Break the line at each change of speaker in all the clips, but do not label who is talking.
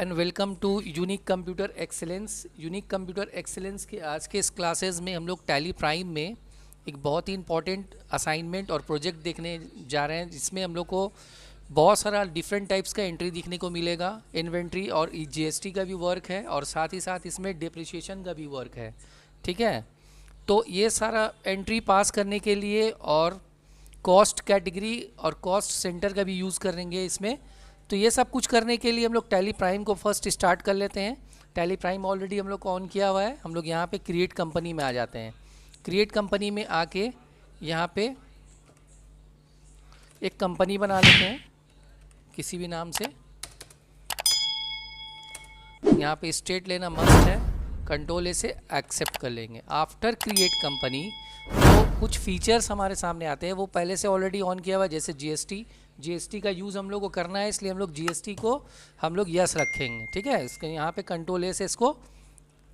And welcome to Unique Computer Excellence. Unique Computer Excellence के आज के इस क्लासेस में हम लोग टैली प्राइम में एक बहुत ही इंपॉर्टेंट असाइनमेंट और प्रोजेक्ट देखने जा रहे हैं, जिसमें हम लोग को बहुत सारा डिफरेंट टाइप्स का एंट्री दिखने को मिलेगा। इन्वेंट्री और जीएसटी का भी वर्क है और साथ ही साथ इसमें डिप्रिशिएशन का भी वर्क है। ठीक है, तो ये सारा एंट्री पास करने के लिए और कॉस्ट कैटेगरी और कॉस्ट सेंटर का भी यूज़ करेंगे इसमें। तो ये सब कुछ करने के लिए हम लोग टैली प्राइम को फर्स्ट स्टार्ट कर लेते हैं। टैली प्राइम ऑलरेडी हम लोग को ऑन किया हुआ है। हम लोग यहाँ पे क्रिएट कंपनी में आ जाते हैं। क्रिएट कंपनी में आके यहाँ पे एक कंपनी बना लेते हैं किसी भी नाम से। यहाँ पे स्टेट लेना मस्ट है। कंट्रोल ए से एक्सेप्ट कर लेंगे। आफ्टर क्रिएट कंपनी तो कुछ फीचर्स हमारे सामने आते हैं, वो पहले से ऑलरेडी ऑन किया हुआ है। जैसे जीएसटी का यूज़ हम लोग को करना है, इसलिए हम लोग जीएसटी को हम लोग यस रखेंगे। ठीक है, इसके यहाँ पे कंट्रोल ए से इसको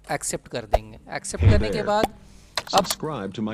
एक्सेप्ट कर देंगे। एक्सेप्ट करने के बाद अब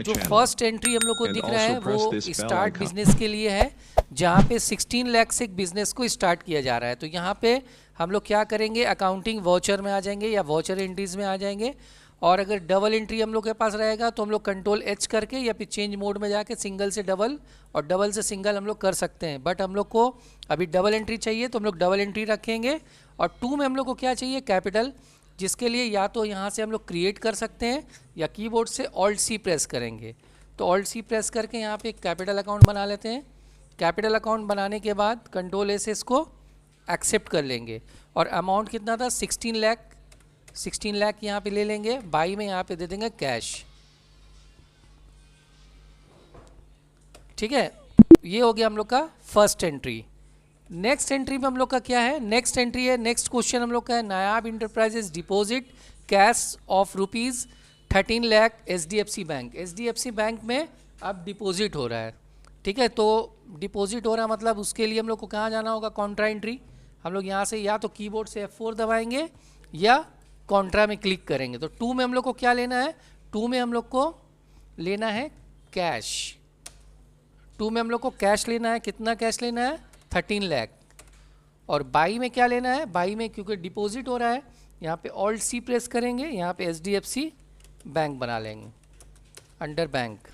जो फर्स्ट एंट्री हम लोग को दिख रहा है वो स्टार्ट बिजनेस के लिए है, जहाँ पे 16 लाख से एक बिजनेस को स्टार्ट किया जा रहा है। तो यहाँ पे हम लोग क्या करेंगे, अकाउंटिंग वाउचर में आ जाएंगे या वाउचर एंट्रीज में आ जाएंगे। और अगर डबल एंट्री हम लोग के पास रहेगा तो हम लोग कंट्रोल एच करके या फिर चेंज मोड में जाके सिंगल से डबल और डबल से सिंगल हम लोग कर सकते हैं। बट हम लोग को अभी डबल एंट्री चाहिए तो हम लोग डबल एंट्री रखेंगे। और 2 में हम लोग को क्या चाहिए, कैपिटल, जिसके लिए या तो यहाँ से हम लोग क्रिएट कर सकते हैं या कीबोर्ड से ऑल्ट सी प्रेस करेंगे। तो ऑल्ट सी प्रेस करके यहाँ पे कैपिटल अकाउंट बना लेते हैं। कैपिटल अकाउंट बनाने के बाद कंट्रोल ए से इसको एक्सेप्ट कर लेंगे। और अमाउंट कितना था, 16 लाख यहाँ पे ले लेंगे। बाई में यहाँ पे दे देंगे कैश। ठीक है, ये हो गया हम लोग का फर्स्ट एंट्री। नेक्स्ट एंट्री में हम लोग का क्या है, नेक्स्ट एंट्री है, नेक्स्ट क्वेश्चन हम लोग का है, Nayab enterprises deposit cash of ₹13 lakh HDFC bank. HDFC bank में अब डिपॉजिट हो रहा है। ठीक है, तो डिपॉजिट हो रहा मतलब उसके लिए हम लोग को कहाँ जाना होगा, कॉन्ट्रा एंट्री। हम लोग यहाँ से या तो कीबोर्ड से F4 दबाएंगे या कॉन्ट्रा में क्लिक करेंगे। तो 2 में हम लोग को क्या लेना है, 2 में हम लोग को लेना है कैश। 2 में हम लोग को कैश लेना है। कितना कैश लेना है, 13 लाख। और बाई में क्या लेना है, बाई में क्योंकि डिपॉजिट हो रहा है यहाँ पे ऑल्ट सी प्रेस करेंगे, यहाँ पे एचडीएफसी बैंक बना लेंगे अंडर बैंक।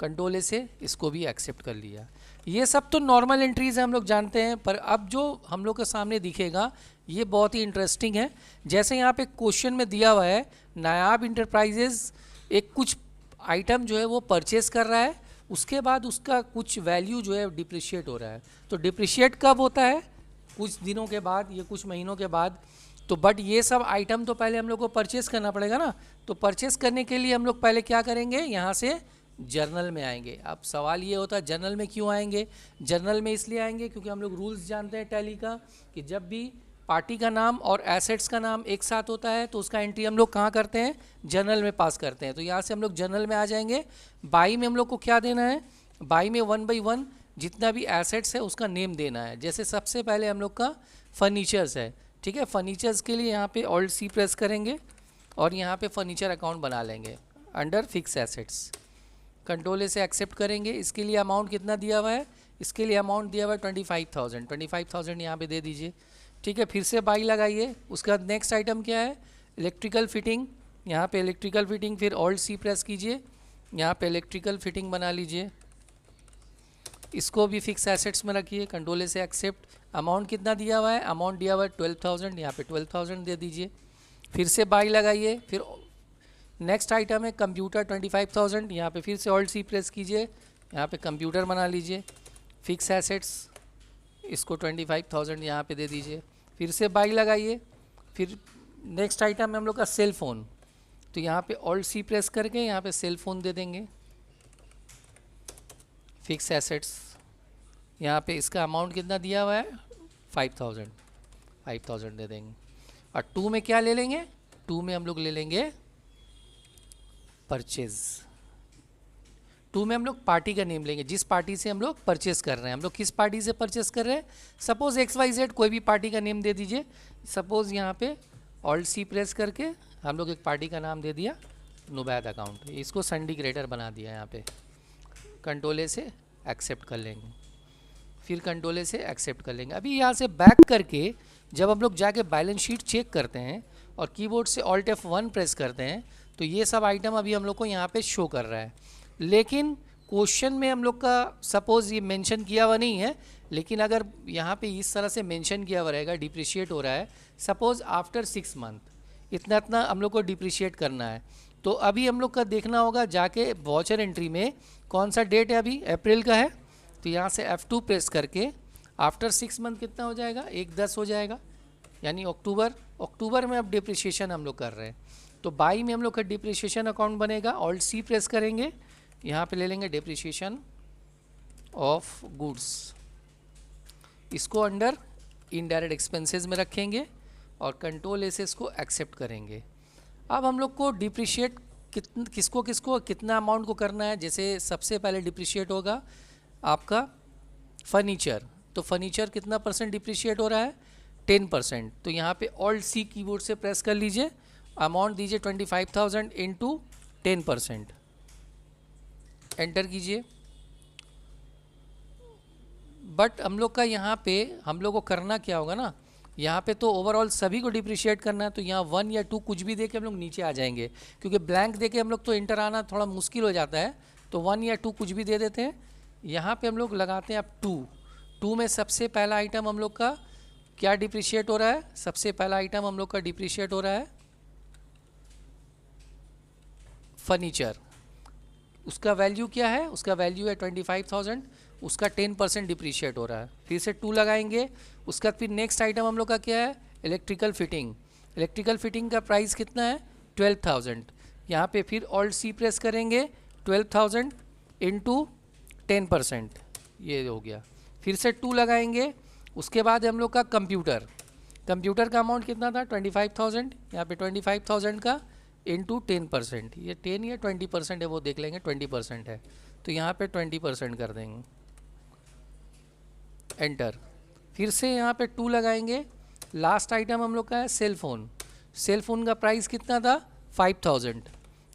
कंट्रोल ए से इसको भी एक्सेप्ट कर लिया। ये सब तो नॉर्मल एंट्रीज हैं, हम लोग जानते हैं। पर अब जो हम लोग के सामने दिखेगा ये बहुत ही इंटरेस्टिंग है। जैसे यहाँ पे क्वेश्चन में दिया हुआ है, नायाब इंटरप्राइजेज एक कुछ आइटम जो है वो परचेस कर रहा है, उसके बाद उसका कुछ वैल्यू जो है डिप्रिशिएट हो रहा है। तो डिप्रिशिएट कब होता है, कुछ दिनों के बाद, ये कुछ महीनों के बाद। तो बट ये सब आइटम तो पहले हम लोग को परचेस करना पड़ेगा ना। तो परचेस करने के लिए हम लोग पहले क्या करेंगे, यहाँ से जर्नल में आएंगे। अब सवाल ये होता है जर्नल में क्यों आएंगे। जर्नल में इसलिए आएंगे क्योंकि हम लोग रूल्स जानते हैं टैली का कि जब भी पार्टी का नाम और एसेट्स का नाम एक साथ होता है तो उसका एंट्री हम लोग कहाँ करते हैं, जर्नल में पास करते हैं। तो यहाँ से हम लोग जर्नल में आ जाएंगे। बाई में हम लोग को क्या देना है, बाई में 1 बाई 1 जितना भी एसेट्स है उसका नेम देना है। जैसे सबसे पहले हम लोग का फर्नीचर्स है। ठीक है, फर्नीचर्स के लिए यहाँ पे ऑल्ट सी प्रेस करेंगे और यहाँ पे फर्नीचर अकाउंट बना लेंगे under fix assets. Control A से एक्सेप्ट करेंगे। इसके लिए अमाउंट कितना दिया हुआ है, इसके लिए अमाउंट दिया हुआ है 25,000 यहाँ पे दे दीजिए। ठीक है, फिर से बाई लगाइए। उसके बाद नेक्स्ट आइटम क्या है, इलेक्ट्रिकल फिटिंग। यहाँ पे इलेक्ट्रिकल फिटिंग, फिर ऑल्ट सी प्रेस कीजिए, यहाँ पे इलेक्ट्रिकल फिटिंग बना लीजिए। इसको भी फिक्स एसेट्स में रखिए। कंट्रोल ए से एक्सेप्ट। अमाउंट कितना दिया हुआ है, अमाउंट दिया हुआ है 12,000, यहाँ पे 12,000 दे दीजिए। फिर से बाई लगाइए। फिर नेक्स्ट आइटम है कंप्यूटर 25,000, यहाँ पे फिर से ऑल्ट सी प्रेस कीजिए, यहाँ पे कंप्यूटर बना लीजिए। फिक्स एसेट्स, इसको 25,000 यहाँ पे दे दीजिए। फिर से बाई लगाइए। फिर नेक्स्ट आइटम है हम लोग का सेल फ़ोन। तो यहाँ पे ऑल्ट सी प्रेस करके यहाँ पे सेल फ़ोन दे देंगे। फिक्स एसेट्स, यहाँ पे इसका अमाउंट कितना दिया हुआ है 5,000 दे देंगे। और 2 में क्या ले लेंगे, 2 में हम लोग ले लेंगे परचेज। 2 में हम लोग पार्टी का नेम लेंगे, जिस पार्टी से हम लोग परचेस कर रहे हैं। हम लोग किस पार्टी से परचेस कर रहे हैं, सपोज XYZ कोई भी पार्टी का नेम दे दीजिए। सपोज यहाँ पे ऑल्ट सी प्रेस करके हम लोग एक पार्टी का नाम दे दिया नुबैद अकाउंट। इसको सिंडिकेटर बना दिया यहाँ पे। कंट्रोल ए से एक्सेप्ट कर लेंगे। फिर कंट्रोल से एक्सेप्ट कर लेंगे। अभी यहाँ से बैक करके जब हम लोग जाके बैलेंस शीट चेक करते हैं और कीबोर्ड से Alt F1 प्रेस करते हैं तो ये सब आइटम अभी हम लोग को यहाँ पे शो कर रहा है, लेकिन क्वेश्चन में हम लोग का सपोज़ ये मेंशन किया हुआ नहीं है, लेकिन अगर यहाँ पे इस तरह से मेंशन किया हुआ रहेगा डिप्रिशिएट हो रहा है, सपोज़ आफ्टर 6 मंथ इतना इतना हम लोग को डिप्रिशिएट करना है, तो अभी हम लोग का देखना होगा जाके वॉचर एंट्री में कौन सा डेट है, अभी अप्रैल का है, तो यहाँ से F2 प्रेस करके आफ्टर 6 मंथ कितना हो जाएगा, 1/10 हो जाएगा, यानी अक्टूबर में अब डिप्रिशिएशन हम लोग कर रहे हैं। तो बाई में हम लोग का डिप्रिशिएशन अकाउंट बनेगा, Alt C प्रेस करेंगे, यहाँ पे ले लेंगे डिप्रिशिएशन ऑफ गुड्स, इसको अंडर इनडायरेक्ट एक्सपेंसेस में रखेंगे और कंट्रोल ए से इसको एक्सेप्ट करेंगे। अब हम लोग को डिप्रिशिएट किसको किसको कितना अमाउंट को करना है, जैसे सबसे पहले डिप्रिशिएट होगा आपका फर्नीचर, तो फर्नीचर कितना परसेंट डिप्रिशिएट हो रहा है, 10%, तो यहाँ पे Alt C कीबोर्ड से प्रेस कर लीजिए, अमाउंट दीजिए 25,000 इंटू 10%, एंटर कीजिए। बट हम लोग का यहाँ पे हम लोग को करना क्या होगा ना, यहाँ पे तो ओवरऑल सभी को डिप्रिशिएट करना है, तो यहाँ 1 या 2 कुछ भी दे के हम लोग नीचे आ जाएंगे, क्योंकि ब्लैंक दे के हम लोग तो इंटर आना थोड़ा मुश्किल हो जाता है, तो 1 या 2 कुछ भी दे देते हैं। यहाँ पे हम लोग लगाते हैं अब 2 में सबसे पहला आइटम हम लोग का क्या डिप्रिशिएट हो रहा है, सबसे पहला आइटम हम लोग का डिप्रिशिएट हो रहा है फर्नीचर, उसका वैल्यू क्या है, उसका वैल्यू है 25,000, उसका 10% डिप्रिशिएट हो रहा है, फिर से 2 लगाएंगे। उसका फिर नेक्स्ट आइटम हम लोग का क्या है, इलेक्ट्रिकल फिटिंग, इलेक्ट्रिकल फिटिंग का प्राइस कितना है 12,000, यहाँ पे फिर Alt C प्रेस करेंगे, 12,000 इंटू 10%, ये हो गया, फिर से 2 लगाएंगे। उसके बाद हम लोग का कंप्यूटर का अमाउंट कितना था 25,000, यहाँ पे 25,000 का इंटू 10%, ये 10 या 20% है वो देख लेंगे, 20% है तो यहाँ पे 20% कर देंगे, एंटर। फिर से यहाँ पे 2 लगाएंगे। लास्ट आइटम हम लोग का है सेल फोन का प्राइस कितना था 5,000,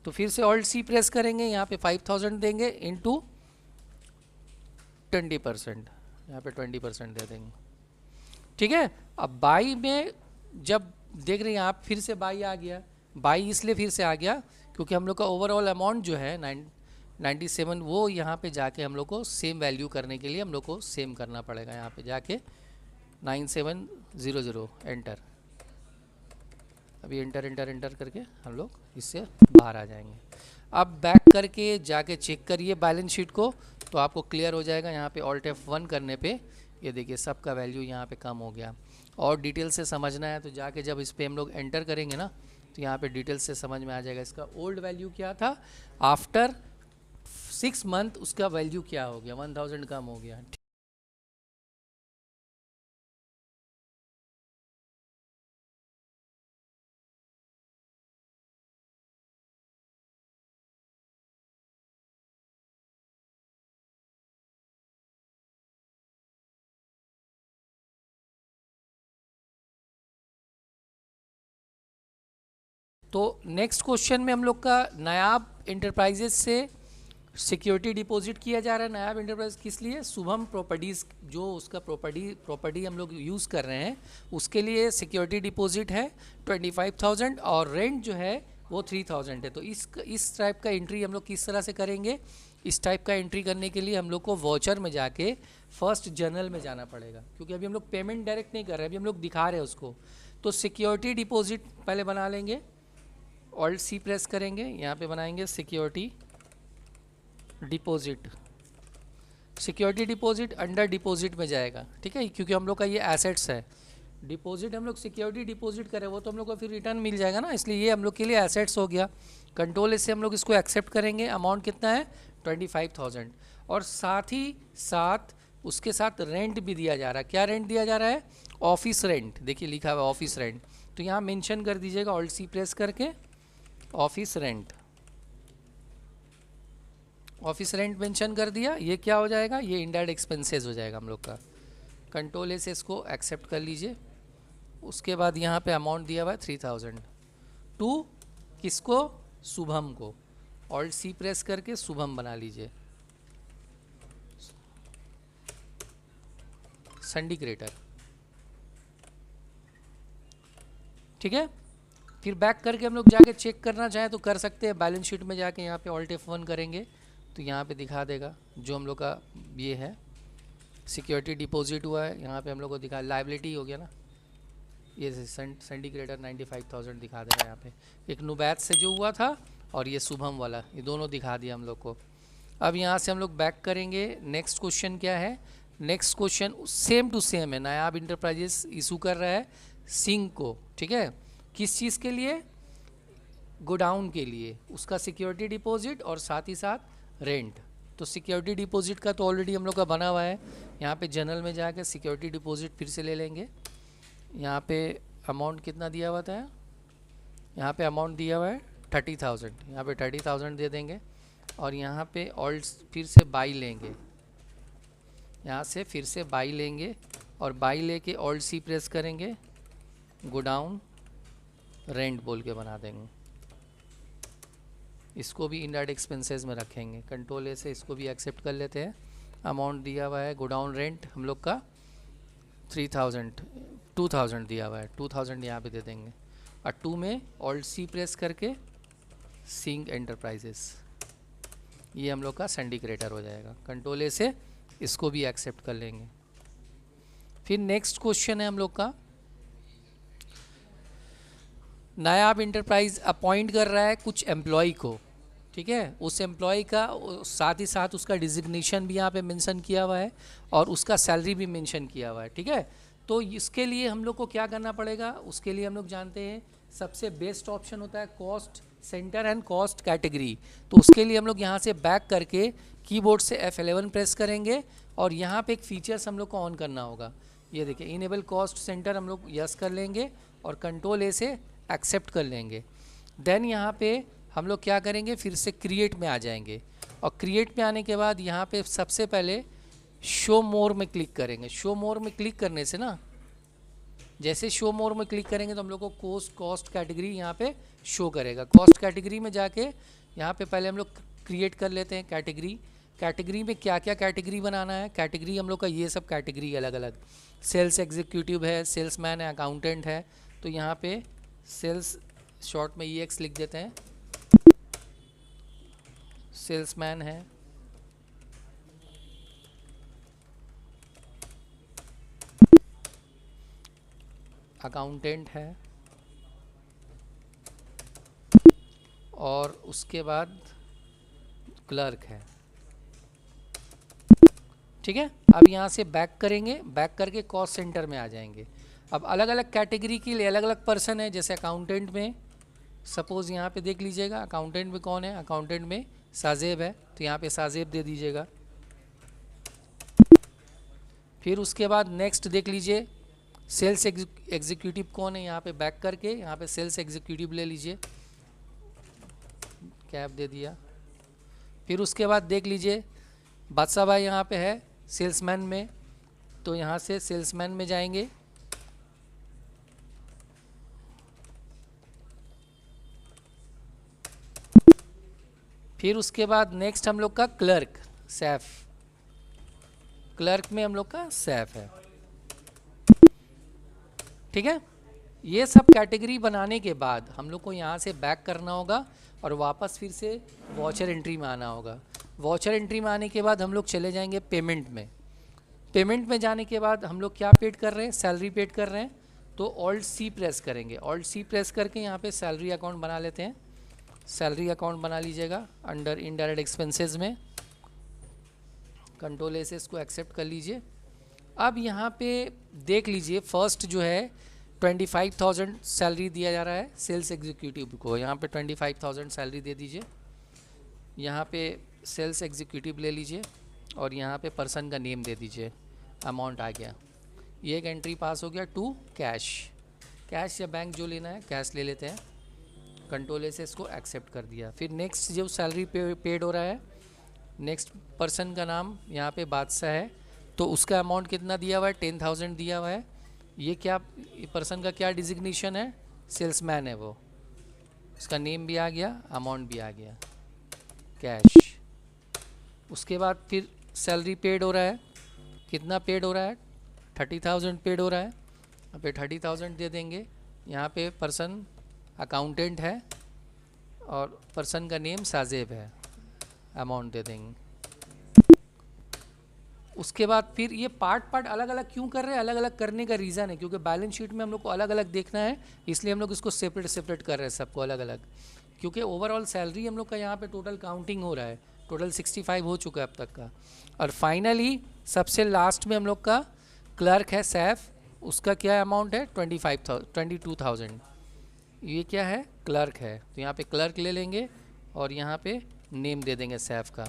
तो फिर से Alt C प्रेस करेंगे, यहाँ पे 5,000 देंगे इंटू 20%, यहाँ पे 20% दे देंगे, ठीक है। अब बाई में जब देख रहे हैं आप फिर से बाई आ गया, बाई इसलिए फिर से आ गया क्योंकि हम लोग का ओवरऑल अमाउंट जो है 97, वो यहाँ पे जाके हम लोग को सेम वैल्यू करने के लिए हम लोग को सेम करना पड़ेगा, यहाँ पे जाके 9700 एंटर। अभी एंटर करके हम लोग इससे बाहर आ जाएंगे। अब बैक करके जाके चेक करिए बैलेंस शीट को, तो आपको क्लियर हो जाएगा। यहाँ पे Alt F1 करने पे ये देखिए सबका वैल्यू यहाँ पे कम हो गया। और डिटेल से समझना है तो जाके जब इस पर हम लोग एंटर करेंगे ना, तो यहाँ पे डिटेल से समझ में आ जाएगा इसका ओल्ड वैल्यू क्या था, आफ्टर 6 मंथ उसका वैल्यू क्या हो गया, 1000 कम हो गया। तो नेक्स्ट क्वेश्चन में हम लोग का नायाब इंटरप्राइजेस से सिक्योरिटी डिपॉजिट किया जा रहा है। नायाब इंटरप्राइज किस लिए, शुभम प्रॉपर्टीज़ जो उसका प्रॉपर्टी हम लोग यूज़ कर रहे हैं उसके लिए सिक्योरिटी डिपॉजिट है 25,000 और रेंट जो है वो 3,000 है। तो इस टाइप का एंट्री हम लोग किस तरह से करेंगे, इस टाइप का एंट्री करने के लिए हम लोग को वॉचर में जाके फर्स्ट जर्नल में जाना पड़ेगा, क्योंकि अभी हम लोग पेमेंट डायरेक्ट नहीं कर रहे हैं, अभी हम लोग दिखा रहे हैं उसको। तो सिक्योरिटी डिपॉजिट पहले बना लेंगे, Alt C प्रेस करेंगे, यहाँ पे बनाएंगे security deposit. Security deposit under deposit में जाएगा, ठीक है, क्योंकि हम लोग का ये एसेट्स है। डिपॉजिट हम लोग सिक्योरिटी डिपॉजिट करें वो तो हम लोग को फिर रिटर्न मिल जाएगा ना, इसलिए ये हम लोग के लिए एसेट्स हो गया। कंट्रोल से हम लोग इसको एक्सेप्ट करेंगे। अमाउंट कितना है 25,000 और साथ ही साथ उसके साथ रेंट भी दिया जा रहा है। क्या रेंट दिया जा रहा है, ऑफिस रेंट, देखिए लिखा हुआ है ऑफिस रेंट, तो यहाँ मेंशन कर दीजिएगा Alt C प्रेस करके office rent. Office rent mention कर दिया, ये क्या हो जाएगा, ये इनडायरेक्ट एक्सपेंसेस हो जाएगा हम लोग का। कंट्रोल से इसको एक्सेप्ट कर लीजिए। उसके बाद यहाँ पे अमाउंट दिया हुआ है 3,000 टू किसको, शुभम को। Alt C प्रेस करके शुभम बना लीजिए, सिंडिकेटर। ठीक है। फिर बैक करके हम लोग जाके चेक करना चाहें तो कर सकते हैं। बैलेंस शीट में जाके यहाँ पे ऑल्ट F1 करेंगे तो यहाँ पे दिखा देगा जो हम लोग का ये है सिक्योरिटी डिपॉजिट हुआ है। यहाँ पे हम लोग को दिखा लाइबिलिटी हो गया ना, ये सिंडिकेटर 95,000 दिखा दे रहा है यहाँ पे। एक नुबैत से जो हुआ था और ये शुभम वाला, ये दोनों दिखा दिया हम लोग को। अब यहाँ से हम लोग बैक करेंगे। नेक्स्ट क्वेश्चन क्या है? Next question same to same है। नायाब इंटरप्राइजेस इशू कर रहा है सिंह को, ठीक है। किस चीज़ के लिए? गोडाउन के लिए, उसका सिक्योरिटी डिपॉजिट और साथ ही साथ रेंट। तो सिक्योरिटी डिपॉजिट का तो ऑलरेडी हम लोग का बना हुआ है। यहाँ पे जनरल में जाकर सिक्योरिटी डिपॉजिट फिर से ले लेंगे। यहाँ पे अमाउंट कितना दिया हुआ था? यहाँ पे अमाउंट दिया हुआ है 30,000, यहाँ पे 30,000 दे देंगे। और यहाँ पे ऑल्ट फिर से बाई लेंगे, यहाँ से फिर से बाई लेंगे और बाई लेके ऑल्ट सी प्रेस करेंगे, गोडाउन रेंट बोल के बना देंगे। इसको भी इनडायरेक्ट एक्सपेंसेस में रखेंगे। कंट्रोल ए से इसको भी एक्सेप्ट कर लेते हैं। अमाउंट दिया हुआ है गोडाउन रेंट हम लोग का 2,000 दिया हुआ है, 2,000 यहाँ पे दे देंगे। और 2 में ऑल्ट सी प्रेस करके सिंह एंटरप्राइजेस, ये हम लोग का सिंडिकेटर हो जाएगा। कंट्रोल ए से इसको भी एक्सेप्ट कर लेंगे। फिर नेक्स्ट क्वेश्चन है हम लोग का, नायाब इंटरप्राइज अपॉइंट कर रहा है कुछ एम्प्लॉय को, ठीक है। उस एम्प्लॉय का साथ ही साथ उसका डिजिग्नेशन भी यहाँ पे मेंशन किया हुआ है और उसका सैलरी भी मेंशन किया हुआ है, ठीक है। तो इसके लिए हम लोग को क्या करना पड़ेगा? उसके लिए हम लोग जानते हैं सबसे बेस्ट ऑप्शन होता है cost centre and cost category. तो उसके लिए हम लोग यहाँ से बैक करके कीबोर्ड से F11 प्रेस करेंगे और यहाँ पे एक फीचर्स हम लोग को ऑन करना होगा। ये देखिए इनेबल कॉस्ट सेंटर हम लोग यस कर लेंगे और कंट्रोल ए से एक्सेप्ट कर लेंगे। देन यहाँ पे हम लोग क्या करेंगे? फिर से क्रिएट में आ जाएंगे और क्रिएट में आने के बाद यहाँ पे सबसे पहले शो मोर में क्लिक करेंगे। शो मोर में क्लिक करने से ना, जैसे शो मोर में क्लिक करेंगे तो हम लोग को कॉस्ट कैटेगरी यहाँ पे शो करेगा। कॉस्ट कैटेगरी में जाके यहाँ पे पहले हम लोग क्रिएट कर लेते हैं कैटेगरी। कैटेगरी में क्या क्या कैटेगरी बनाना है? कैटेगरी हम लोग का ये सब कैटेगरी अलग अलग, सेल्स एग्जीक्यूटिव है, सेल्समैन है, अकाउंटेंट है। तो यहाँ पे सेल्स शॉर्ट में EX लिख देते हैं, सेल्समैन है, अकाउंटेंट है और उसके बाद क्लर्क है, ठीक है। अब यहाँ से बैक करेंगे, बैक करके कॉस्ट सेंटर में आ जाएंगे। अब अलग अलग कैटेगरी के लिए अलग अलग पर्सन है। जैसे अकाउंटेंट में सपोज़ यहाँ पे देख लीजिएगा, अकाउंटेंट में कौन है? अकाउंटेंट में साजेब है, तो यहाँ पे साजेब दे दीजिएगा। फिर उसके बाद नेक्स्ट देख लीजिए सेल्स एग्जीक्यूटिव कौन है? यहाँ पे बैक करके यहाँ पे सेल्स एग्जीक्यूटिव ले लीजिए, कैप दे दिया। फिर उसके बाद देख लीजिए बादशाह भाई यहाँ पे है सेल्समैन में, तो यहाँ से सेल्समैन में जाएंगे। फिर उसके बाद नेक्स्ट हम लोग का क्लर्क सैफ, क्लर्क में हम लोग का सैफ है, ठीक है। ये सब कैटेगरी बनाने के बाद हम लोग को यहाँ से बैक करना होगा और वापस फिर से वॉचर एंट्री में आना होगा। वॉचर एंट्री में आने के बाद हम लोग चले जाएंगे पेमेंट में। पेमेंट में जाने के बाद हम लोग क्या पेड कर रहे हैं? सैलरी पेड कर रहे हैं, तो ऑल्ट सी प्रेस करेंगे। ऑल्ट सी प्रेस करके यहाँ पे सैलरी अकाउंट बना लेते हैं। सैलरी अकाउंट बना लीजिएगा अंडर इनडायरेक्ट एक्सपेंसेस में। कंट्रोल ए से इसको एक्सेप्ट कर लीजिए। अब यहाँ पे देख लीजिए फर्स्ट जो है 25,000 सैलरी दिया जा रहा है सेल्स एग्जीक्यूटिव को। यहाँ पे 25,000 सैलरी दे दीजिए। यहाँ पे सेल्स एग्जीक्यूटिव ले लीजिए और यहाँ पे पर्सन का नेम दे दीजिए। अमाउंट आ गया, ये एक एंट्री पास हो गया टू कैश। कैश या बैंक जो लेना है कैश ले लेते हैं। कंट्रोल ए से इसको एक्सेप्ट कर दिया। फिर नेक्स्ट जो सैलरी पेड हो रहा है, नेक्स्ट पर्सन का नाम यहाँ पे बादशाह है, तो उसका अमाउंट कितना दिया हुआ है? 10,000 दिया हुआ है। ये क्या पर्सन का क्या डिजिग्नेशन है? सेल्समैन है वो, उसका नेम भी आ गया, अमाउंट भी आ गया, कैश। उसके बाद फिर सैलरी पेड हो रहा है, कितना पेड हो रहा है? 30,000 पेड हो रहा है। यहाँ पे 30,000 दे देंगे यहाँ पे पर्सन अकाउंटेंट है और पर्सन का नेम साजेब है, अमाउंट दे देंगे। उसके बाद फिर ये पार्ट अलग अलग क्यों कर रहे हैं, अलग अलग करने का रीज़न है क्योंकि बैलेंस शीट में हम लोग को अलग अलग देखना है, इसलिए हम लोग इसको सेपरेट कर रहे हैं सबको अलग अलग, क्योंकि ओवरऑल सैलरी हम लोग का यहाँ पे टोटल काउंटिंग हो रहा है, टोटल 65 हो चुका है अब तक का। और फाइनली सबसे लास्ट में हम लोग का क्लर्क है सैफ, उसका क्या अमाउंट है 22,000। ये क्या है, क्लर्क है, तो यहाँ पे क्लर्क ले लेंगे और यहाँ पे नेम दे देंगे सैफ का।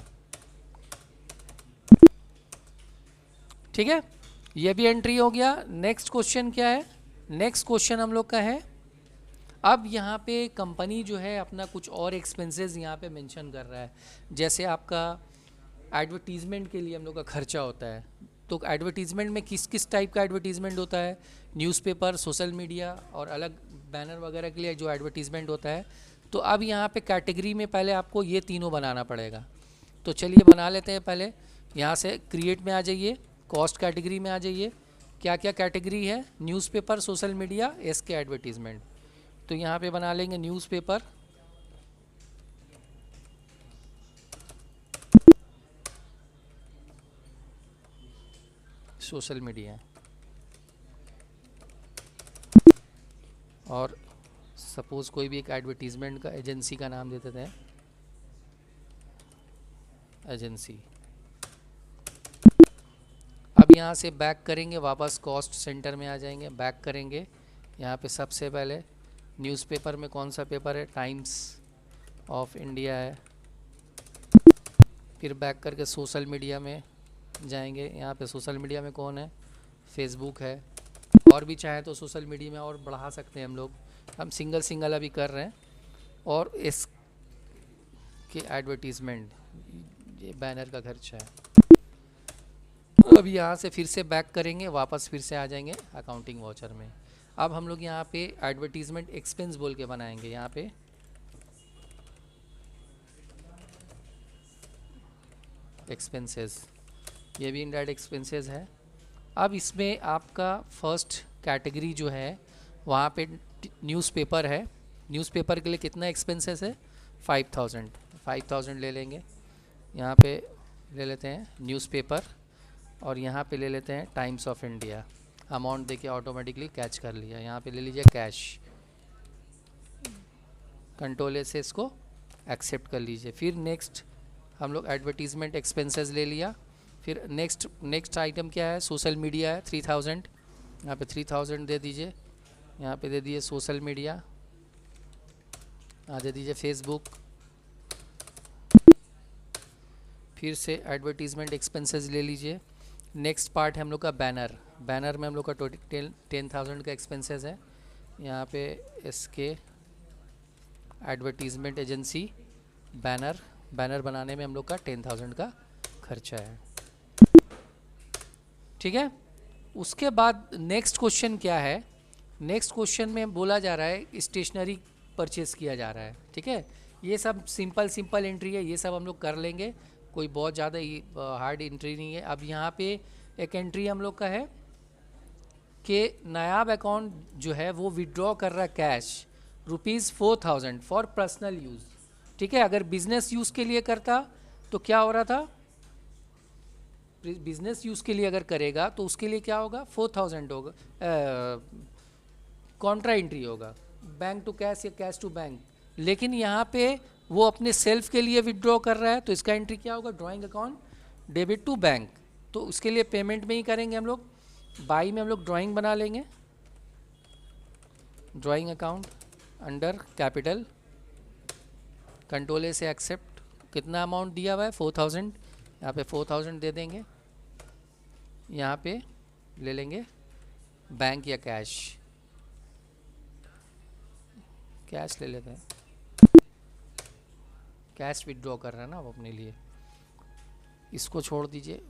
ठीक है, ये भी एंट्री हो गया। नेक्स्ट क्वेश्चन क्या है, नेक्स्ट क्वेश्चन हम लोग का है, अब यहाँ पे कंपनी जो है अपना कुछ और एक्सपेंसेस यहाँ पे मेंशन कर रहा है, जैसे आपका एडवर्टीज़मेंट के लिए हम लोग का खर्चा होता है। तो एडवर्टीज़मेंट में किस किस टाइप का एडवर्टीज़मेंट होता है, न्यूज़पेपर, सोशल मीडिया और अलग बैनर वगैरह के लिए जो एडवर्टीज़मेंट होता है। तो अब यहाँ पे कैटेगरी में पहले आपको ये तीनों बनाना पड़ेगा। तो चलिए बना लेते हैं। पहले यहाँ से क्रिएट में आ जाइए, कॉस्ट कैटेगरी में आ जाइए। क्या क्या कैटेगरी है, न्यूज़पेपर, सोशल मीडिया, इसके एडवर्टीज़मेंट। तो यहाँ पे बना लेंगे न्यूज़पेपर, सोशल मीडिया, और सपोज़ कोई भी एक एडवर्टीज़मेंट का एजेंसी का नाम दे देते हैं, एजेंसी। अब यहाँ से बैक करेंगे, वापस कॉस्ट सेंटर में आ जाएंगे, बैक करेंगे। यहाँ पे सबसे पहले न्यूज़पेपर में कौन सा पेपर है, टाइम्स ऑफ इंडिया है। फिर बैक करके सोशल मीडिया में जाएंगे, यहाँ पे सोशल मीडिया में कौन है, फेसबुक है। और भी चाहे तो सोशल मीडिया में और बढ़ा सकते हैं हम लोग, हम सिंगल अभी कर रहे हैं। और इसके एडवर्टीज़मेंट, ये बैनर का खर्चा है। अब यहाँ से फिर से बैक करेंगे, वापस फिर से आ जाएंगे अकाउंटिंग वाउचर में। अब हम लोग यहाँ पे एडवर्टीज़मेंट एक्सपेंस बोल के बनाएंगे, यहाँ पे एक्सपेंसेस, ये भी इनडायरेक्ट एक्सपेंसेस है। अब इसमें आपका फर्स्ट कैटेगरी जो है वहाँ पे न्यूज़पेपर है। न्यूज़पेपर के लिए कितना एक्सपेंसेस है, 5,000 ले लेंगे। यहाँ पे ले लेते हैं न्यूज़पेपर और यहाँ पे ले लेते हैं टाइम्स ऑफ इंडिया। अमाउंट देखिए ऑटोमेटिकली कैच कर लिया। यहाँ पे ले लीजिए कैश, कंट्रोल से इसको एक्सेप्ट कर लीजिए। फिर नेक्स्ट हम लोग एडवर्टीज़मेंट एक्सपेंसेस ले लिया। फिर नेक्स्ट आइटम क्या है, सोशल मीडिया है 3,000, यहाँ पे 3,000 दे दीजिए। यहाँ पे दे दिए सोशल मीडिया, दे दीजिए फेसबुक। फिर से एडवर्टीज़मेंट एक्सपेंसेस ले लीजिए। नेक्स्ट पार्ट है हम लोग का बैनर। बैनर में हम लोग का 10,000 का एक्सपेंसेस है। यहाँ पे इसके एडवर्टीज़मेंट एजेंसी, बैनर बनाने में हम लोग का 10,000 का खर्चा है। ठीक है, उसके बाद नेक्स्ट क्वेश्चन क्या है, नेक्स्ट क्वेश्चन में बोला जा रहा है स्टेशनरी परचेस किया जा रहा है। ठीक है, ये सब सिंपल एंट्री है, ये सब हम लोग कर लेंगे, कोई बहुत ज़्यादा हार्ड एंट्री नहीं है। अब यहाँ पे एक एंट्री हम लोग का है कि नायाब अकाउंट जो है वो विड्रॉ कर रहा है कैश ₹4,000 फॉर पर्सनल यूज़। ठीक है, अगर बिजनेस यूज़ के लिए करता तो क्या हो रहा था, बिजनेस यूज़ के लिए अगर करेगा तो उसके लिए क्या होगा, 4,000 होगा, कॉन्ट्रा एंट्री होगा, बैंक टू कैश या कैश टू बैंक। लेकिन यहाँ पे वो अपने सेल्फ के लिए विड्रॉ कर रहा है, तो इसका एंट्री क्या होगा, drawing account debit to bank. तो उसके लिए पेमेंट में ही करेंगे हम लोग, बाई में हम लोग ड्राइंग बना लेंगे, drawing account under capital, control से एक्सेप्ट। कितना अमाउंट दिया हुआ है 4,000, यहाँ पे 4,000 दे देंगे। यहाँ पे ले लेंगे बैंक या कैश, कैश ले लेते हैं, कैश विड्रॉ कर रहा है ना वो अपने लिए, इसको छोड़ दीजिए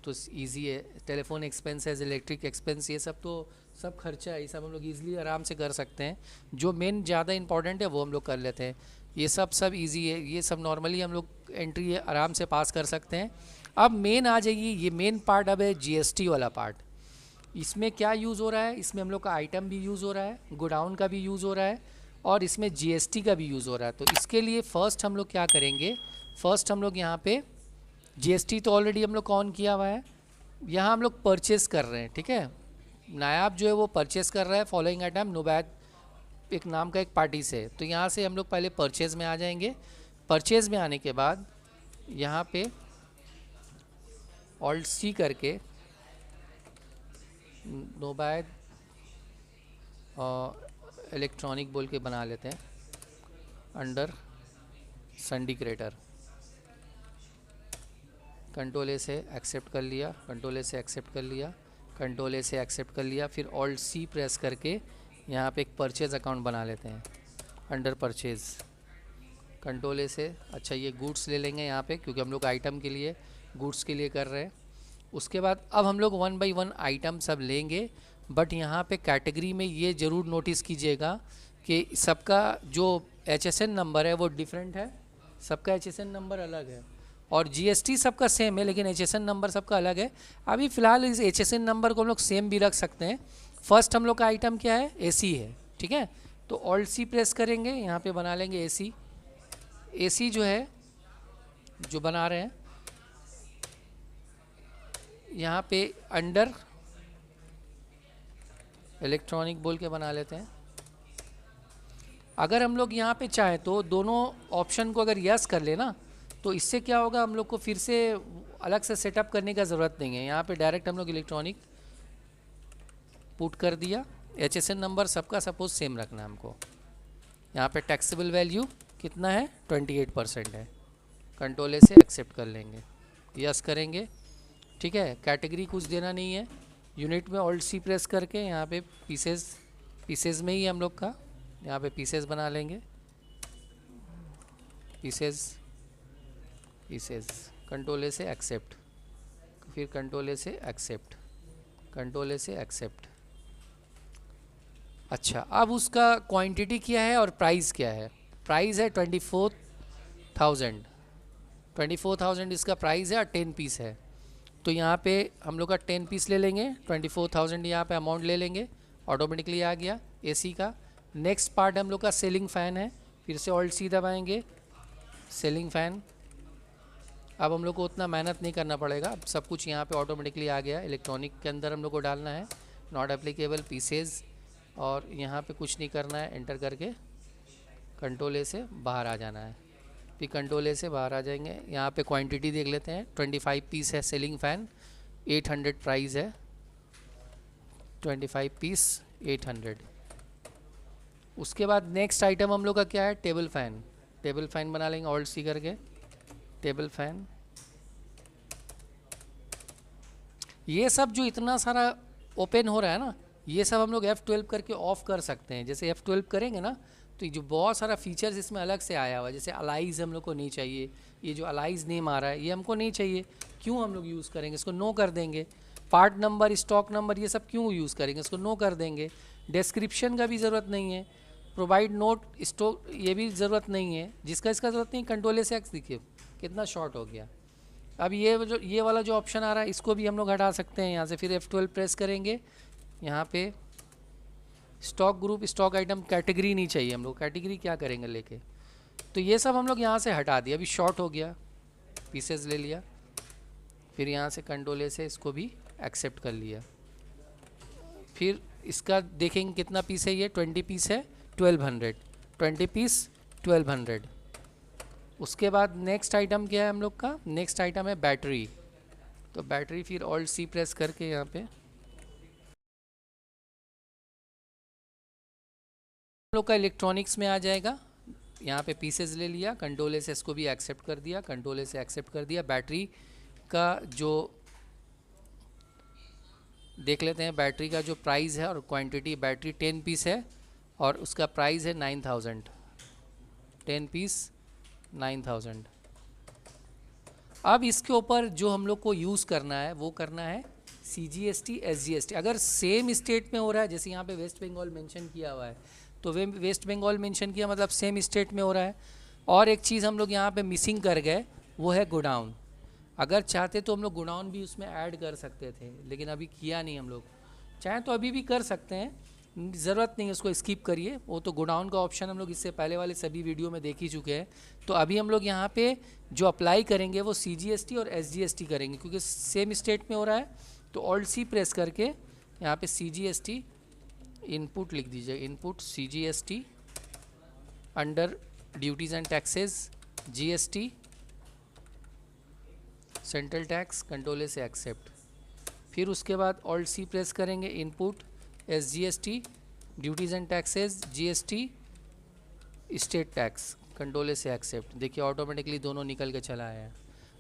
तो इजी है। टेलीफोन एक्सपेंसेस, इलेक्ट्रिक एक्सपेंस, ये सब तो सब खर्चा है, ये सब हम लोग ईजिली आराम से कर सकते हैं। जो मेन ज़्यादा इंपॉर्टेंट है वो हम लोग कर लेते हैं, ये सब इजी है, ये सब नॉर्मली हम लोग एंट्री है आराम से पास कर सकते हैं। अब मेन आ जाइए, ये मेन पार्ट अब है जीएसटी वाला पार्ट। इसमें क्या यूज़ हो रहा है, इसमें हम लोग का आइटम भी यूज़ हो रहा है, गोडाउन का भी यूज़ हो रहा है, और इसमें जीएसटी का भी यूज़ हो रहा है। तो इसके लिए फ़र्स्ट हम लोग क्या करेंगे, फ़र्स्ट हम लोग यहाँ पे जीएसटी तो ऑलरेडी हम लोग ऑन किया हुआ है, यहाँ हम लोग परचेज़ कर रहे हैं, ठीक है। नायाब जो है वो परचेज़ कर रहा है फॉलोइंग आइटम नोबैद एक नाम का एक पार्टी से। तो यहाँ से हम लोग पहले परचेज़ में आ जाएंगे। परचेज़ में आने के बाद यहाँ पे ऑल्ट सी करके नोबैद इलेक्ट्रॉनिक बोल के बना लेते हैं अंडर सिंडिकेटर। कंट्रोल ए से एक्सेप्ट कर लिया, कंट्रोल ए से एक्सेप्ट कर लिया, कंट्रोल ए से एक्सेप्ट कर लिया, फिर ऑल्ट सी प्रेस करके यहाँ पे एक परचेज़ अकाउंट बना लेते हैं अंडर परचेज़। कंट्रोल ए से, अच्छा ये गुड्स ले लेंगे यहाँ पे क्योंकि हम लोग आइटम के लिए गुड्स के लिए कर रहे हैं। उसके बाद अब हम लोग 1 बाई 1 आइटम सब लेंगे, बट यहाँ पे कैटेगरी में ये ज़रूर नोटिस कीजिएगा कि सबका जो HSN नंबर है वो डिफरेंट है, सबका HSN नंबर अलग है, और GST सबका सेम है लेकिन HSN नंबर सबका अलग है। अभी फ़िलहाल इस HSN नंबर को हम लोग सेम भी रख सकते हैं। फर्स्ट हम लोग का आइटम क्या है, AC है, ठीक है। तो ऑल्ट सी प्रेस करेंगे, यहाँ पे बना लेंगे AC। AC जो है जो बना रहे हैं यहाँ पे अंडर इलेक्ट्रॉनिक बोल के बना लेते हैं। अगर हम लोग यहाँ पे चाहें तो दोनों ऑप्शन को अगर यस कर लेना तो इससे क्या होगा, हम लोग को फिर से अलग से सेटअप करने का ज़रूरत नहीं है। यहाँ पे डायरेक्ट हम लोग इलेक्ट्रॉनिक पुट कर दिया। HSN नंबर सबका सपोज सेम रखना है हमको। यहाँ पे टैक्सेबल वैल्यू कितना है, 28% है। कंट्रोल ए से एक्सेप्ट कर लेंगे, यस करेंगे, ठीक है। कैटेगरी कुछ देना नहीं है। यूनिट में ऑल्ट सी प्रेस करके यहाँ पे पीसेज में ही हम लोग का यहाँ पे पीसेज बना लेंगे, पीसेज, कंट्रोल ए से एक्सेप्ट, फिर कंट्रोल ए से एक्सेप्ट, कंट्रोल ए से एक्सेप्ट। अच्छा, अब उसका क्वांटिटी क्या है और प्राइस क्या है। प्राइस है 24,000 इसका प्राइस है और 10 पीस है। तो यहाँ पे हम लोग का 10 पीस ले लेंगे, 24,000 यहाँ पे अमाउंट ले लेंगे, ऑटोमेटिकली आ गया AC का। नेक्स्ट पार्ट हम लोग का सेलिंग फ़ैन है, फिर से ऑल्ट सी दबाएंगे, सेलिंग फ़ैन। अब हम लोग को उतना मेहनत नहीं करना पड़ेगा, अब सब कुछ यहाँ पे ऑटोमेटिकली आ गया। इलेक्ट्रॉनिक के अंदर हम लोग को डालना है नॉट एप्लीकेबल पीसेज, और यहाँ पे कुछ नहीं करना है, एंटर करके कंट्रोल ए से बाहर आ जाना है। फिर कंट्रोल ए से बाहर आ जाएंगे। यहाँ पे क्वांटिटी देख लेते हैं, 25 पीस है सेलिंग फ़ैन, 800 प्राइस है, 25 पीस 800। उसके बाद नेक्स्ट आइटम हम लोग का क्या है, टेबल फ़ैन। टेबल फ़ैन बना लेंगे ऑल्ट सी करके, टेबल फ़ैन। ये सब जो इतना सारा ओपन हो रहा है ना, ये सब हम लोग F12 करके ऑफ़ कर सकते हैं। जैसे F12 करेंगे ना तो जो बहुत सारा फीचर्स इसमें अलग से आया हुआ है, जैसे अलाइज हम लोग को नहीं चाहिए, ये जो अलाइज नेम आ रहा है ये हमको नहीं चाहिए, क्यों हम लोग यूज़ करेंगे, इसको नो कर देंगे। पार्ट नंबर, स्टॉक नंबर, ये सब क्यों यूज़ करेंगे, इसको नो कर देंगे। डिस्क्रिप्शन का भी ज़रूरत नहीं है, प्रोवाइड नोट स्टॉक ये भी ज़रूरत नहीं है, जिसका इसका ज़रूरत नहीं। कंट्रोल से एक्स देखिए कितना शॉर्ट हो गया। अब ये वाला जो ऑप्शन आ रहा है इसको भी हम लोग हटा सकते हैं यहाँ से। फिर F12 प्रेस करेंगे, यहाँ पे stock group, stock item, category नहीं चाहिए हम लोग, कैटेगरी क्या करेंगे लेके। तो ये सब हम लोग यहाँ से हटा दिया। अभी शॉर्ट हो गया, पीसेस ले लिया, फिर यहाँ से कंट्रोल ए से इसको भी एक्सेप्ट कर लिया। फिर इसका देखेंगे कितना पीस है, ये 20 पीस है, 1200, 20 पीस 1200। उसके बाद नेक्स्ट आइटम क्या है हम लोग का, नेक्स्ट आइटम है बैटरी। तो बैटरी फिर ऑल्ट सी प्रेस करके यहाँ पे लोग का इलेक्ट्रॉनिक्स में आ जाएगा। यहाँ पे पीसेस ले लिया, कंट्रोल ए से इसको भी एक्सेप्ट कर दिया, कंट्रोल ए से एक्सेप्ट कर दिया। बैटरी का जो देख लेते हैं, बैटरी का जो प्राइस है और क्वांटिटी, बैटरी 10 पीस है और उसका प्राइस है 9000, 10 पीस 9000। अब इसके ऊपर जो हम लोग को यूज़ करना है वो करना है CGST SGST। अगर सेम स्टेट में हो रहा है, जैसे यहाँ पे वेस्ट बंगाल मेंशन किया हुआ है, तो वे वेस्ट बंगाल मेंशन किया मतलब सेम स्टेट में हो रहा है। और एक चीज़ हम लोग यहाँ पे मिसिंग कर गए, वो है गोडाउन। अगर चाहते तो हम लोग गोडाउन भी उसमें ऐड कर सकते थे, लेकिन अभी किया नहीं हम लोग। चाहे तो अभी भी कर सकते हैं, ज़रूरत नहीं है उसको स्किप करिए, वो तो गोडाउन का ऑप्शन हम लोग इससे पहले वाले सभी वीडियो में देख ही चुके हैं। तो अभी हम लोग यहाँ पे जो अप्लाई करेंगे वो CGST और SGST करेंगे, क्योंकि सेम स्टेट में हो रहा है। तो ऑल्ट सी प्रेस करके यहाँ पे CGST इनपुट लिख दीजिए, input CGST under duties and taxes GST central tax, control A से एक्सेप्ट। फिर उसके बाद ऑल्ट सी प्रेस करेंगे, input SGST duties and taxes GST state tax, control A से एक्सेप्ट। देखिए ऑटोमेटिकली दोनों निकल के चला आया है।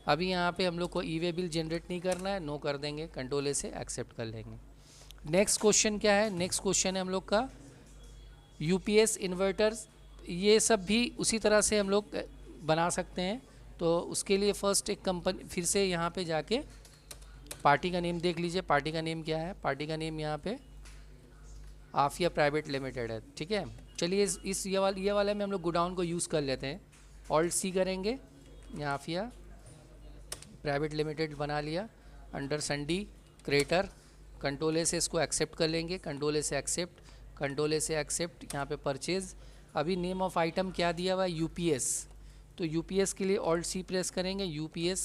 अभी यहाँ पे हम लोग को ई वे बिल जनरेट नहीं करना है, नो कर देंगे, कंट्रोल ए से एक्सेप्ट कर लेंगे। नेक्स्ट क्वेश्चन क्या है? नेक्स्ट क्वेश्चन है हम लोग का UPS इन्वर्टर्स। ये सब भी उसी तरह से हम लोग बना सकते हैं। तो उसके लिए फ़र्स्ट एक कंपनी, फिर से यहाँ पे जाके पार्टी का नेम देख लीजिए। पार्टी का नेम क्या है? पार्टी का नेम यहाँ पे आफिया प्राइवेट लिमिटेड है, ठीक है। चलिए ये वाले में हम लोग गोडाउन को यूज़ कर लेते हैं। ऑल्ट सी करेंगे, यहाँ आफिया प्राइवेट लिमिटेड बना लिया, under sundry creditor, control A से इसको एक्सेप्ट कर लेंगे, कंट्रोल ए से एक्सेप्ट, कंट्रोल ए से एक्सेप्ट। यहाँ पे परचेज़, अभी नेम ऑफ आइटम क्या दिया हुआ है? UPS। तो UPS के लिए ऑल्ट सी प्रेस करेंगे, UPS।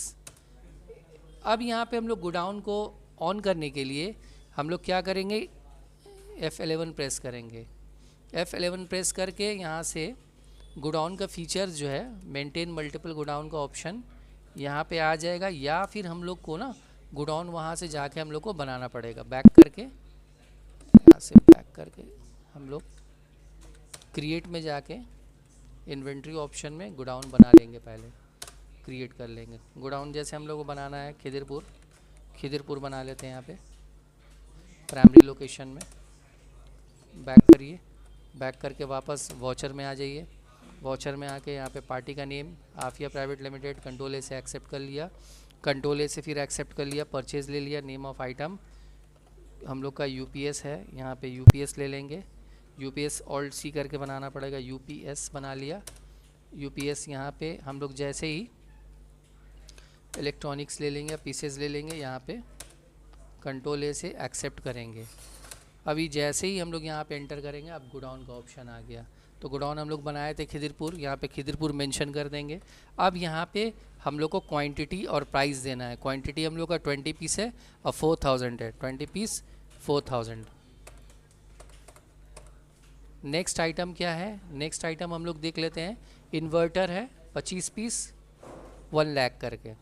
अब यहाँ पे हम लोग गोडाउन को ऑन करने के लिए हम लोग क्या करेंगे? F11 प्रेस करेंगे। F11 प्रेस करके यहाँ से गोडाउन का फीचर जो है मेंटेन मल्टीपल गोडाउन का ऑप्शन यहाँ पे आ जाएगा, या फिर हम लोग को ना गोडाउन वहाँ से जाके हम लोग को बनाना पड़ेगा। बैक करके, यहाँ से बैक करके हम लोग क्रिएट में जाके इन्वेंट्री ऑप्शन में गोडाउन बना लेंगे, पहले क्रिएट कर लेंगे गोडाउन। जैसे हम लोग को बनाना है खिदिरपुर बना लेते हैं यहाँ पे प्राइमरी लोकेशन में। बैक करिए, बैक करके वापस वाउचर में आ जाइए। वाउचर में आके यहाँ पे पार्टी का name Afiya private limited, control A से एक्सेप्ट कर लिया, कंट्रोल ए से फिर एक्सेप्ट कर लिया, परचेज़ ले लिया। नेम ऑफ आइटम हम लोग का UPS है, यहाँ पे UPS ले लेंगे। UPS ऑल्ट सी करके बनाना पड़ेगा, UPS बना लिया। UPS यहाँ पे हम लोग जैसे ही इलेक्ट्रॉनिक्स ले लेंगे, पीसेस ले लेंगे, यहाँ पे कंट्रोल ए से एक्सेप्ट करेंगे। अभी जैसे ही हम लोग यहाँ पे एंटर करेंगे, अब गोडाउन का ऑप्शन आ गया। तो गोडाउन हम लोग बनाए थे खिदिरपुर, यहाँ पे खिदिरपुर मेंशन कर देंगे। अब यहाँ पे हम लोग को क्वांटिटी और प्राइस देना है। क्वांटिटी हम लोग का 20 पीस है और 4000 है, 20 पीस 4000। नेक्स्ट आइटम क्या है? नेक्स्ट आइटम हम लोग देख लेते हैं। इन्वर्टर है 25 पीस 1 लाख करके।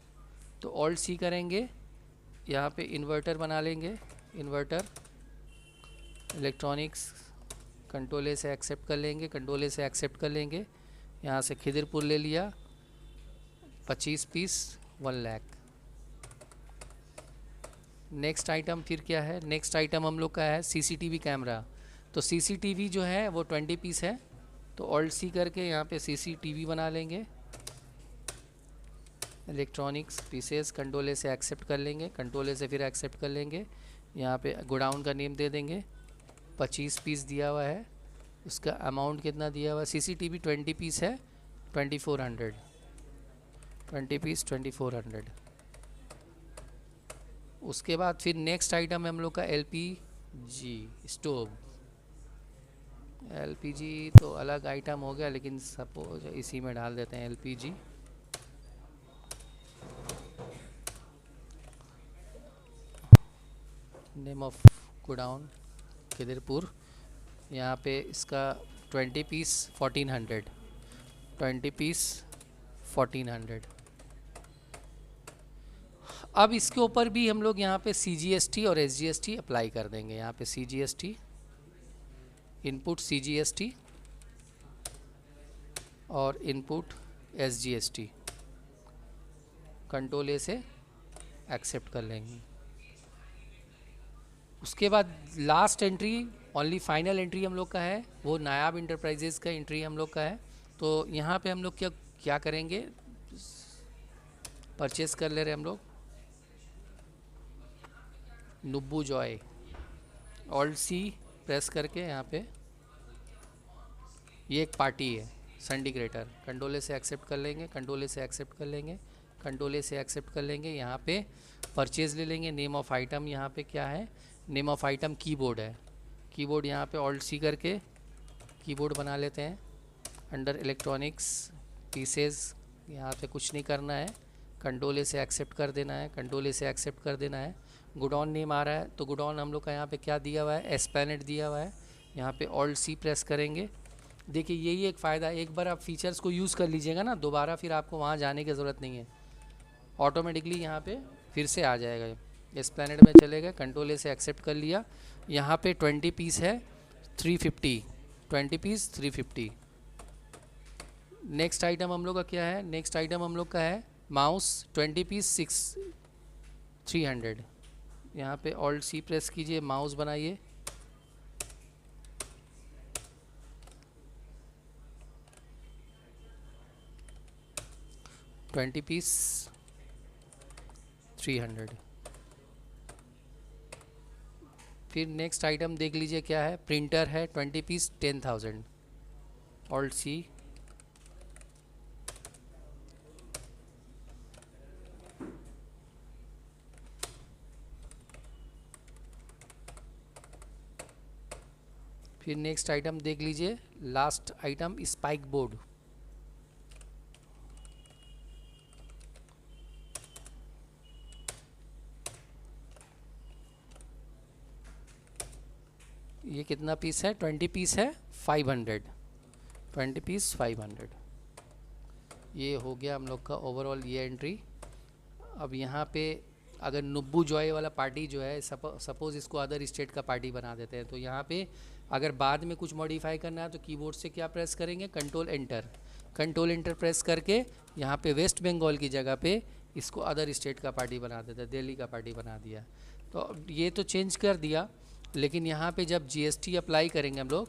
तो ऑल्ट सी करेंगे, यहाँ पे इन्वर्टर बना लेंगे, इन्वर्टर इलेक्ट्रॉनिक्स, कंट्रोल ए से एक्सेप्ट कर लेंगे, कंट्रोल ए से एक्सेप्ट कर लेंगे। यहाँ से खिदिरपुर ले लिया 25 पीस 1 लाख। नेक्स्ट आइटम फिर क्या है? नेक्स्ट आइटम हम लोग का है CCTV कैमरा। तो CCTV जो है वो 20 पीस है। तो ऑल्ट सी करके यहाँ पे CCTV बना लेंगे, इलेक्ट्रॉनिक्स पीसेस, कंट्रोल ए से एक्सेप्ट कर लेंगे, कंट्रोल ए से फिर एक्सेप्ट कर लेंगे। यहाँ पे गोडाउन का नेम दे देंगे, 25 पीस दिया हुआ है, उसका अमाउंट कितना दिया हुआ है? CCTV 20 पीस है 2400, 20 पीस 2400। उसके बाद फिर नेक्स्ट आइटम है हम लोग का LPG स्टोव। LPG तो अलग आइटम हो गया, लेकिन सपोज इसी में डाल देते हैं LPG। Name of godown Khidirpur, यहाँ पे इसका 20 पीस 1400, 20 पीस 1400। अब इसके ऊपर भी हम लोग यहाँ पे CGST और SGST अप्लाई कर देंगे। यहाँ पे CGST इनपुट CGST और इनपुट SGST, कंट्रोल ए से एक्सेप्ट कर लेंगे। उसके बाद last entry, only final entry हम लोग का है, वो नायाब इंटरप्राइजेज़ का एंट्री हम लोग का है। तो यहाँ पे हम लोग क्या करेंगे? परचेस कर ले रहे हम लोग नुब्बू जॉय, ऑल्ट सी प्रेस करके यहाँ पे ये एक पार्टी है संडी क्रेटर, कंट्रोल ए से एक्सेप्ट कर लेंगे, कंट्रोल ए से एक्सेप्ट कर लेंगे, कंट्रोल ए से एक्सेप्ट कर लेंगे। यहाँ पे परचेज़ ले लेंगे। नेम ऑफ आइटम यहाँ पे क्या है? नेम ऑफ आइटम कीबोर्ड है, कीबोर्ड यहाँ पे ऑल्ट सी करके कीबोर्ड बना लेते हैं। अंडर इलेक्ट्रॉनिक्स पीसेस यहाँ पे कुछ नहीं करना है, कंट्रोल ए से एक्सेप्ट कर देना है, कंट्रोल ए से एक्सेप्ट कर देना है। गुडॉन नेम आ रहा है तो गुडॉन हम लोग का यहाँ पे क्या दिया हुआ है, एस्प्लेनेड दिया हुआ है। यहाँ पे ऑल्ट सी प्रेस करेंगे। देखिए यही एक फ़ायदा, एक बार आप फीचर्स को यूज़ कर लीजिएगा ना, दोबारा फिर आपको वहाँ जाने की ज़रूरत नहीं है, ऑटोमेटिकली यहाँ पे फिर से आ जाएगा। एस्प्लेनेड में चले गए, कंट्रोल ए से एक्सेप्ट कर लिया। यहाँ पे 20 पीस है 350, 20 पीस 350। नेक्स्ट आइटम हम लोग का क्या है, नेक्स्ट आइटम हम लोग का है माउस 20 पीस 300। यहाँ पे ऑल्ट सी प्रेस कीजिए, माउस बनाइए। Twenty piece 300। फिर नेक्स्ट आइटम देख लीजिए क्या है, प्रिंटर है 20 पीस 10,000, ऑल्ट सी। फिर नेक्स्ट आइटम देख लीजिए, लास्ट आइटम स्पाइक बोर्ड, ये कितना पीस है, 20 पीस है 500, 20 पीस 500। ये हो गया हम लोग का ओवरऑल ये एंट्री। अब यहाँ पे अगर नुब्बू जॉय वाला पार्टी जो है, सपोज़ इसको अदर स्टेट का पार्टी बना देते हैं, तो यहाँ पे अगर बाद में कुछ मॉडिफाई करना है तो कीबोर्ड से क्या प्रेस करेंगे, control enter, control enter press करके यहाँ पे वेस्ट बंगाल की जगह पे इसको अदर स्टेट का पार्टी बना देते हैं, दिल्ली का पार्टी बना दिया। तो ये तो चेंज कर दिया, लेकिन यहाँ पे जब जीएसटी अप्लाई करेंगे हम लोग,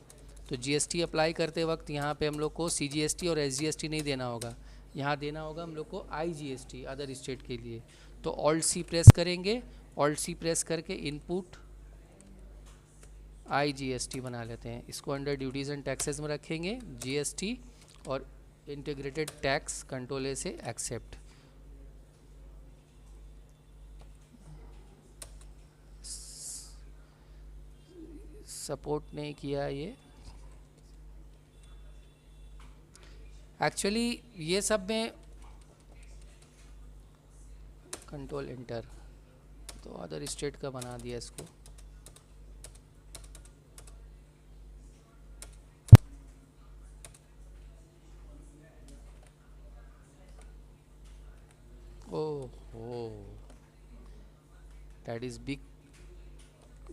तो जीएसटी अप्लाई करते वक्त यहाँ पे हम लोग को सीजीएसटी और एसजीएसटी नहीं देना होगा, यहाँ देना होगा हम लोग को आईजीएसटी अदर स्टेट के लिए। तो ऑल्ट सी प्रेस करेंगे, ऑल्ट सी प्रेस करके इनपुट आईजीएसटी बना लेते हैं। इसको अंडर ड्यूटीज़ एंड टैक्सेस में रखेंगे, जीएसटी और इंटीग्रेटेड टैक्स, कंट्रोल ए से एक्सेप्ट। सपोर्ट नहीं किया ये एक्चुअली, ये सब में कंट्रोल एंटर, तो अदर स्टेट का बना दिया इसको। Oh, that is big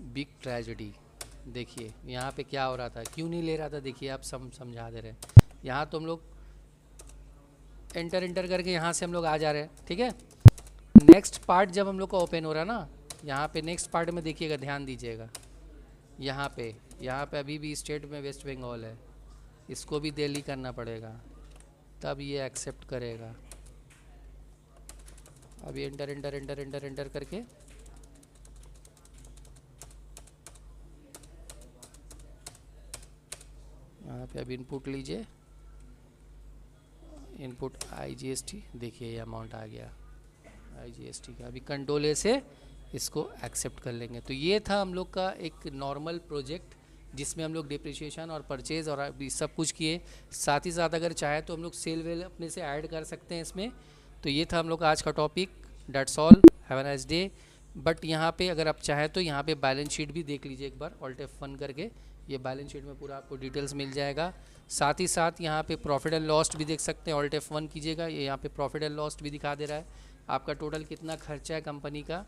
big tragedy. देखिए यहाँ पे क्या हो रहा था, क्यों नहीं ले रहा था, देखिए आप समझा दे रहे हैं। यहाँ तो हम लोग एंटर एंटर करके यहाँ से हम लोग आ जा रहे हैं, ठीक है। नेक्स्ट पार्ट जब हम लोग का ओपन हो रहा है ना, यहाँ पे नेक्स्ट पार्ट में देखिएगा, ध्यान दीजिएगा, यहाँ पे अभी भी स्टेट में वेस्ट बंगाल है, इसको भी दिल्ली करना पड़ेगा, तब ये एक्सेप्ट करेगा। अभी enter enter enter enter enter करके यहाँ पे अभी इनपुट लीजिए, इनपुट आईजीएसटी, देखिए ये अमाउंट आ गया आईजीएसटी का। अभी कंट्रोल ए से इसको एक्सेप्ट कर लेंगे। तो ये था हम लोग का एक नॉर्मल प्रोजेक्ट, जिसमें हम लोग डिप्रिशिएशन और परचेज़ और अभी सब कुछ किए। साथ ही साथ अगर चाहे तो हम लोग सेल वेल अपने से ऐड कर सकते हैं इसमें। तो ये था हम लोग का आज का topic. That's all, have a nice day. But यहाँ पे अगर आप चाहें तो यहाँ पे बैलेंस शीट भी देख लीजिए एक बार, ऑल्ट F1 करके, ये बैलेंस शीट में पूरा आपको डिटेल्स मिल जाएगा। साथ ही साथ यहाँ पे प्रॉफिट एंड लॉस भी देख सकते हैं, ऑल्ट F1 कीजिएगा, ये यहाँ पे प्रॉफिट एंड लॉस भी दिखा दे रहा है, आपका टोटल कितना खर्चा है कंपनी का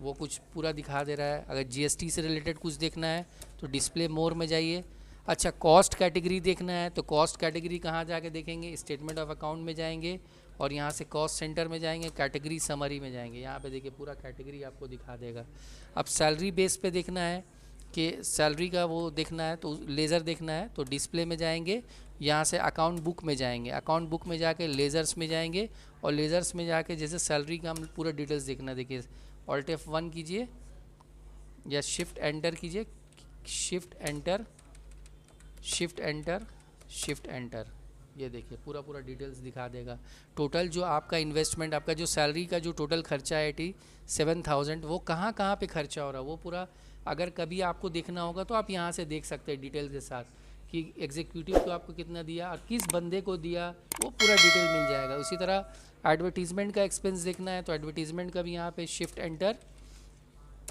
वो कुछ पूरा दिखा दे रहा है। अगर जीएसटी से रिलेटेड कुछ देखना है तो डिस्प्ले मोर में जाइए। अच्छा, कॉस्ट कैटेगरी देखना है तो कॉस्ट कैटेगरी कहाँ जाके देखेंगे, स्टेटमेंट ऑफ अकाउंट में जाएंगे और यहाँ से कॉस्ट सेंटर में जाएंगे, कैटेगरी समरी में जाएंगे, यहाँ पे देखिए पूरा कैटेगरी आपको दिखा देगा। अब सैलरी बेस पे देखना है कि सैलरी का वो देखना है तो लेज़र देखना है तो डिस्प्ले में जाएंगे, यहाँ से अकाउंट बुक में जाएंगे, अकाउंट बुक में जाके लेज़र्स में जाएंगे और लेज़र्स में जाके जैसे सैलरी का हम पूरा डिटेल्स देखना। देखिए ऑल्ट F1 कीजिए या शिफ्ट एंटर कीजिए, shift enter shift enter shift enter, ये देखिए पूरा पूरा डिटेल्स दिखा देगा। टोटल जो आपका इन्वेस्टमेंट, आपका जो सैलरी का जो टोटल खर्चा है 87,000, वो कहाँ कहाँ पे खर्चा हो रहा है वो पूरा अगर कभी आपको देखना होगा तो आप यहाँ से देख सकते हैं डिटेल के साथ कि एग्जीक्यूटिव को आपको कितना दिया और किस बंदे को दिया, वो पूरा डिटेल मिल जाएगा। उसी तरह एडवर्टीज़मेंट का एक्सपेंस देखना है तो एडवर्टीज़मेंट का भी यहाँ पे shift enter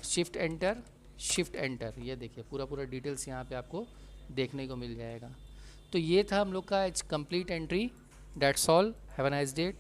shift enter shift enter, ये देखिए पूरा पूरा डिटेल्स यहाँ पे आपको देखने को मिल जाएगा। तो ये था हम लोग का complete entry. That's all, have a nice day.